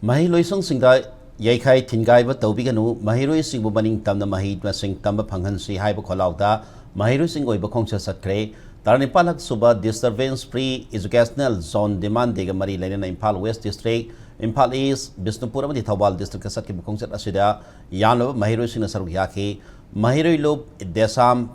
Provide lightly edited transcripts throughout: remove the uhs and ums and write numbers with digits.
Mahi loisong singda yaikai tingai ba tawbiganu mahiroi singbu baning tamna mahi masing tamba phanghansi haiba kholauda mahiroi singoi ba khongsa satkre tarani palak suba disturbance free educational zone demand dega mari lainana Imphal West District Imphal East Bisnupur amadi Thawbal District kasat ke khongsa asida yanlo mahiroi singna saruk yake mahiroi lob desam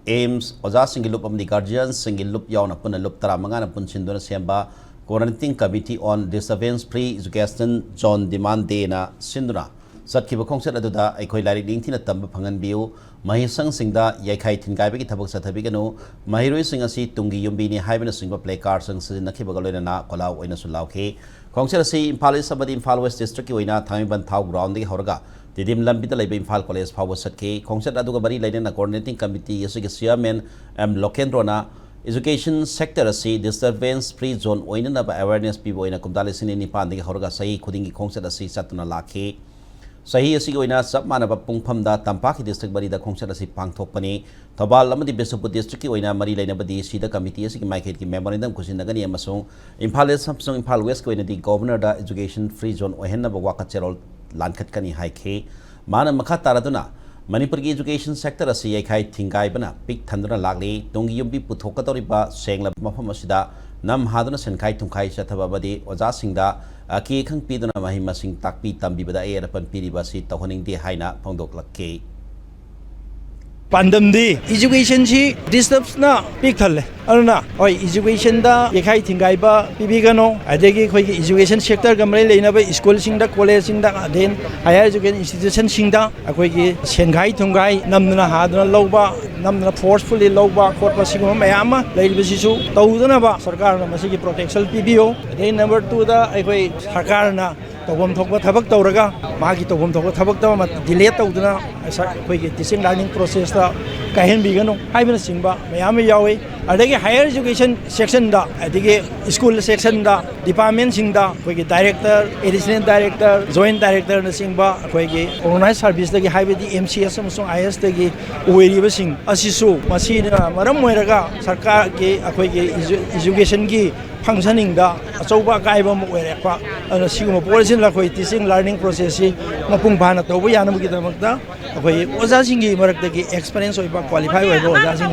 aims oja singi lob amdi guardians singi lob yauna puna lob tara mangana pun sindona semba Quarantine Committee on Disturbance Free Education Zone Demand Day na Sinduna. Satkiba Kongset Aduda, Aikoi Lari Dingtina Tamba Pangan Biu, Mahisang Singda, Yakai Tingabi Tabak Satabigano, Mahiroi Singasi, Tungi Yumbini, Hyben a single play cards and Nakibagalena, Kolau, Inasulauke, Kongset Si, Impali Sabadi, Imphal West District, Wina, Tamiban Tau Ground, the Horga, the Dim Lambita Lab Imphal College Power Satke, Kongset Adugabari Lane, a coordinating committee, Yasuga Men, Lokendrona. Education sector asi disturbance free zone oina na awareness people oina kumdali sini ni pan de horga sahi khudingi khongset asi satna lakhe sahi asi oina sab mana ba pungpham da tampak district bari da khongset asi pangthok pani Thawbal amadi Bisnupur district ki oina mari laina badi sida committee asi ki maikhet ki memorandum kusin nagani amasung Imphal East samsung Imphal West ko oina di governor da education free zone ohenna ba waka cherol lankhat kani haikhe mana makha taraduna Manipuri education sector asi yaikai thingai bana pik thanduna lagli tongi yumbi puthokatoriba sengla mafam asida nam haduna senkai thumkai chathaba badi oja singda ki khang piduna mahima sing takpi tambi bada era pan piriba si tawhaning de haina phongdok lakke Pandemdi education si disturbs na big thale aruna oi education da yekai thingai ba pibigano adegi khoi education sector gamrai leina ba school sing da college sing da then higher education institution sing da akoi gi sengai thungai namna haduna loba namna forcefully loba court ba sigum mayama leil bisi su tawduna ba sarkar na masi gi protection pibio then number 2 da akoi sarkar na tawbam thokba thabak tawraga magi tawbam thokba thabak taw ma delay tawduna akoi gi teaching learning process da kahen bigano haibna singba mayam yawi adegi higher education section da adegi school section da department singda akoi gi director additional director joint director na singba akoi gi organized service dagi haibdi MCS amsung IS dagi oiriba sing asisu masina maram moiraga sarkar gi akoi gi education gi functioning da achouba kaiba mo oirekpa ana siguma policy la khoi teaching learning process si mapung bhana tobu yanam gi damakta akoi oja singi marakdagi experience oiba qualify oiba oja sing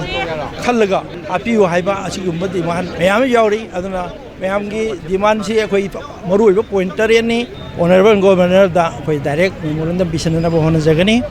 khallaga apiu haiba asigumba demand mayam yauri aduna mayam gi demand si akoi maru oiba pointer ni honorable governor da akoi direct memorandum bisanna bo hona jagani